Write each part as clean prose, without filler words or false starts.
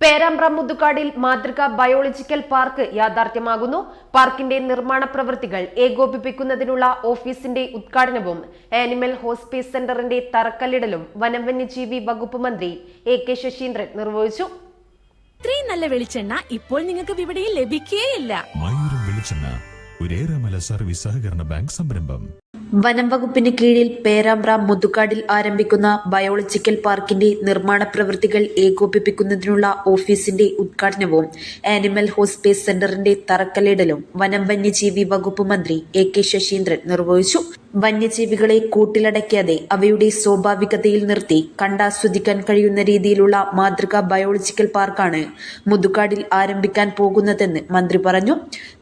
പേരാമ്പ്ര മുതുകാടിൽ മാതൃകാ biological park യാഥാർത്ഥ്യമാകുന്നു. പാർക്കിന്റെ നിർമ്മാണ പ്രവൃത്തികൾ ഏകോപിപ്പിക്കുന്നതിനുള്ള ഓഫീസിന്റെ ഉദ്ഘാടനവും ആനിമൽ ഹോസ്പീസ് സെന്ററിന്റെ തറക്കല്ലിടലും വനം വന്യജീവി വകുപ്പ് മന്ത്രി എ.കെ. ശശീന്ദ്രൻ നിർവഹിച്ചു. ഇത്രയും നല്ല വെളിച്ചെണ്ണ ഇപ്പോൾ നിങ്ങൾക്ക് വിപണിയിൽ ലഭിക്കുകയില്ല. സർവീസ് സഹകരണ ബാങ്ക് സംരംഭം. വനം വകുപ്പിന് കീഴിൽ പേരാമ്പ്ര മുതുകാടിൽ ആരംഭിക്കുന്ന ബയോളജിക്കൽ പാർക്കിന്റെ നിർമ്മാണ പ്രവൃത്തികൾ ഏകോപിപ്പിക്കുന്നതിനുള്ള ഓഫീസിന്റെ ഉദ്ഘാടനവും ആനിമൽ ഹോസ്പീസ് സെന്ററിന്റെ തറക്കല്ലിടലും വനം വന്യജീവി വകുപ്പ് മന്ത്രി എ.കെ. ശശീന്ദ്രൻ നിർവഹിച്ചു. വന്യജീവികളെ കൂട്ടിലടയ്ക്കാതെ അവയുടെ സ്വാഭാവികതയിൽ നിർത്തി കണ്ടാസ്വദിക്കാൻ കഴിയുന്ന രീതിയിലുള്ള മാതൃകാ ബയോളജിക്കൽ പാർക്കാണ് മുതുകാടിൽ ആരംഭിക്കാൻ പോകുന്നതെന്ന് മന്ത്രി പറഞ്ഞു.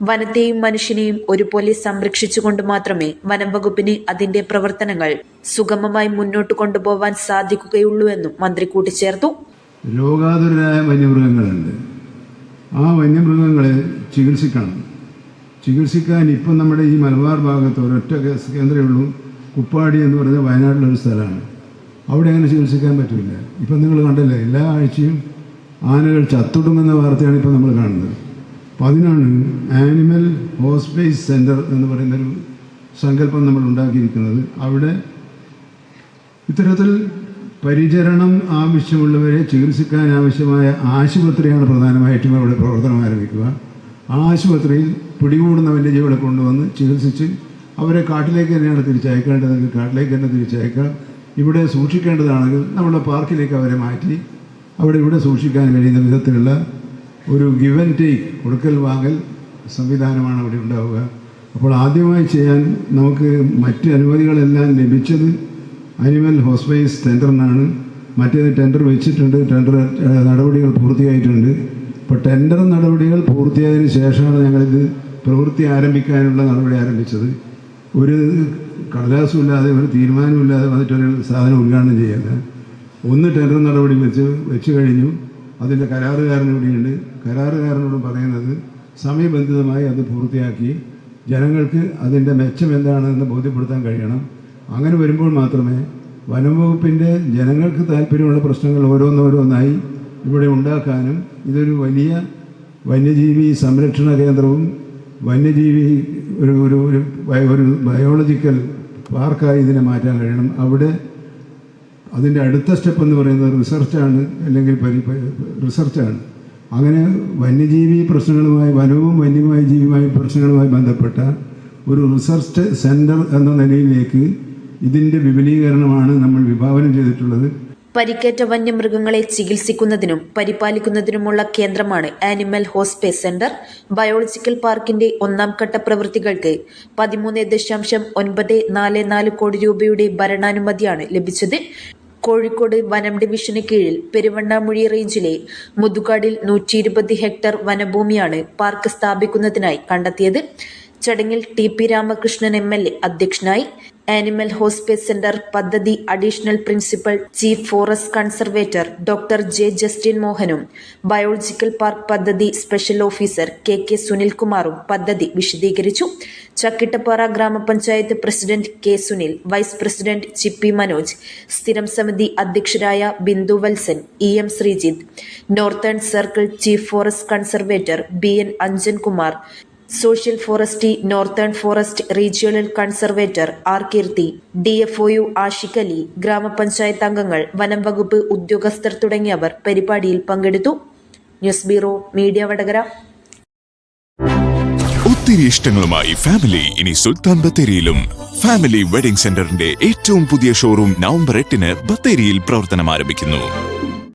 വനത്തെയും മനുഷ്യനെയും ഒരുപോലെ സംരക്ഷിച്ചുകൊണ്ട് മാത്രമേ വനം വകുപ്പിന് അതിന്റെ പ്രവർത്തനങ്ങൾ സുഗമമായി മുന്നോട്ട് കൊണ്ടുപോകാൻ സാധിക്കുകയുള്ളൂവെന്നും മന്ത്രി കൂട്ടിച്ചേർത്തു. രോഗാതുരരായ വന്യമൃഗങ്ങളുണ്ട്. ആ വന്യമൃഗങ്ങളെ ചികിത്സിക്കാൻ ഇപ്പം നമ്മുടെ ഈ മലബാർ ഭാഗത്ത് ഒരൊറ്റ കേന്ദ്രമേ ഉള്ളൂ. കുപ്പാടി എന്ന് പറയുന്ന വയനാട്ടിലൊരു സ്ഥലമാണ്. അവിടെ അങ്ങനെ ചികിത്സിക്കാൻ പറ്റില്ല. ഇപ്പം നിങ്ങൾ കണ്ടല്ലേ, എല്ലാ ആഴ്ചയും ആനകൾ ചത്തൊടുങ്ങുന്ന വാർത്തയാണ് ഇപ്പോൾ നമ്മൾ കാണുന്നത്. അപ്പം അതിനാണ് ആനിമൽ ഹോസ്പീസ് സെൻറ്റർ എന്ന് പറയുന്നൊരു സങ്കല്പം നമ്മൾ ഉണ്ടാക്കിയിരിക്കുന്നത്. അവിടെ ഇത്തരത്തിൽ പരിചരണം ആവശ്യമുള്ളവരെ ചികിത്സിക്കാൻ ആവശ്യമായ ആശുപത്രിയാണ് പ്രധാനമായിട്ടും അവിടെ പ്രവർത്തനം ആരംഭിക്കുക. ആ ആശുപത്രിയിൽ പിടികൂടുന്ന വന്യജീവികളെ കൊണ്ടുവന്ന് ചികിത്സിച്ച് അവരെ കാട്ടിലേക്ക് തന്നെയാണ് തിരിച്ചയക്കേണ്ടതെങ്കിൽ കാട്ടിലേക്ക് തന്നെ തിരിച്ചയക്കാം. ഇവിടെ സൂക്ഷിക്കേണ്ടതാണെങ്കിൽ നമ്മുടെ പാർക്കിലേക്ക് അവരെ മാറ്റി ഇവിടെ സൂക്ഷിക്കാൻ കഴിയുന്ന വിധത്തിലുള്ള ഒരു ഗിവ് ആൻഡ് ടേക്ക്, കൊടുക്കൽ വാങ്ങൽ സംവിധാനമാണ് അവിടെ ഉണ്ടാവുക. അപ്പോൾ ആദ്യമായി ചെയ്യാൻ നമുക്ക് മറ്റ് അനുമതികളെല്ലാം ലഭിച്ചത് ആനിമൽ ഹോസ്പീസ് സെൻറ്ററിനാണ്. മറ്റേത് ടെൻഡർ വെച്ചിട്ടുണ്ട്, ടെൻഡർ നടപടികൾ പൂർത്തിയായിട്ടുണ്ട്. ഇപ്പോൾ ടെൻഡർ നടപടികൾ പൂർത്തിയായതിനു ശേഷമാണ് ഞങ്ങളിത് പ്രവൃത്തി ആരംഭിക്കാനുള്ള നടപടി ആരംഭിച്ചത്. ഒരു കടലാസുമില്ലാതെ ഒരു തീരുമാനമില്ലാതെ വന്നിട്ടൊരു സാധനം ഉദ്ഘാടനം ചെയ്യുന്നത്. ഒന്ന് ടെൻഡർ നടപടി വെച്ച് കഴിഞ്ഞു. അതിൻ്റെ കരാറുകാരനോടെയുണ്ട്. കരാറുകാരനോട് പറയുന്നത് സമയബന്ധിതമായി അത് പൂർത്തിയാക്കി ജനങ്ങൾക്ക് അതിൻ്റെ മെച്ചം എന്താണെന്ന് ബോധ്യപ്പെടുത്താൻ കഴിയണം. അങ്ങനെ വരുമ്പോൾ മാത്രമേ വനം വകുപ്പിൻ്റെ ജനങ്ങൾക്ക് താല്പര്യമുള്ള പ്രശ്നങ്ങൾ ഓരോന്നോരോന്നായി ഇവിടെ ഉണ്ടാക്കാനും ഇതൊരു വലിയ വന്യജീവി സംരക്ഷണ കേന്ദ്രവും വന്യജീവി ഒരു ബയോളജിക്കൽ പാർക്കായി ഇതിനെ മാറ്റാൻ കഴിയണം. അവിടെ അതിൻ്റെ അടുത്ത സ്റ്റെപ്പ് എന്ന് പറയുന്നത് റിസർച്ചാണ്, അല്ലെങ്കിൽ റിസർച്ചാണ്. അങ്ങനെ വന്യജീവി പ്രശ്നങ്ങളുമായി, വനവും വന്യമായ ജീവിയുമായി പ്രശ്നങ്ങളുമായി ബന്ധപ്പെട്ട ഒരു റിസർച്ച് സെൻറ്റർ എന്ന നിലയിലേക്ക് ഇതിൻ്റെ വിപുലീകരണമാണ് നമ്മൾ വിഭാവനം ചെയ്തിട്ടുള്ളത്. പരിക്കേറ്റ വന്യമൃഗങ്ങളെ ചികിത്സിക്കുന്നതിനും പരിപാലിക്കുന്നതിനുമുള്ള കേന്ദ്രമാണ് ആനിമൽ ഹോസ്പീസ് സെന്റർ. ബയോളജിക്കൽ പാർക്കിന്റെ ഒന്നാം ഘട്ട പ്രവൃത്തികൾക്ക് 13.944 കോടി രൂപയുടെ ഭരണാനുമതിയാണ് ലഭിച്ചത്. കോഴിക്കോട് വനം ഡിവിഷന് കീഴിൽ പെരുവണ്ണാമുഴി റേഞ്ചിലെ മുതുകാടിൽ 120 ഹെക്ടർ വനഭൂമിയാണ് പാർക്ക് സ്ഥാപിക്കുന്നതിനായി കണ്ടെത്തിയത്. ചടങ്ങിൽ ടി.പി. രാമകൃഷ്ണൻ എം.എൽ.എ. അധ്യക്ഷനായി. ആനിമൽ ഹോസ്പീസ് സെന്റർ പദ്ധതി additional principal chief forest conservator doctor J. Justin മോഹനും ബയോളജിക്കൽ പാർക്ക് പദ്ധതി സ്പെഷ്യൽ ഓഫീസർ കെ. സുനിൽകുമാറും പദ്ധതി വിശദീകരിച്ചു. Chakkittapara grama panchayat president K. Sunil, vice president Chippi Manoj, സ്ഥിരം സമിതി അധ്യക്ഷരായ Bindu Valsan, EM. Sreejith, northern circle chief forest conservator BN. Anjankumar, social forestry northern forest regional conservator R. Keerthi, DFOU Ashiq Ali, grama panchayat അംഗങ്ങൾ, വനം വകുപ്പ് ഉദ്യോഗസ്ഥർ തുടങ്ങിയവർ പരിപാടിയിൽ പങ്കെടുത്തു. News bureau, media Vadakara. ഒത്തിരി ഇഷ്ടങ്ങളുമായി ഫാമിലി ഇനി സുൽത്താൻ ബത്തേരിയിലും. ഫാമിലി വെഡിംഗ് സെന്ററിന്റെ ഏറ്റവും പുതിയ ഷോറൂം നവംബർ 8-ന് ബത്തേരിയിൽ പ്രവർത്തനം ആരംഭിക്കുന്നു.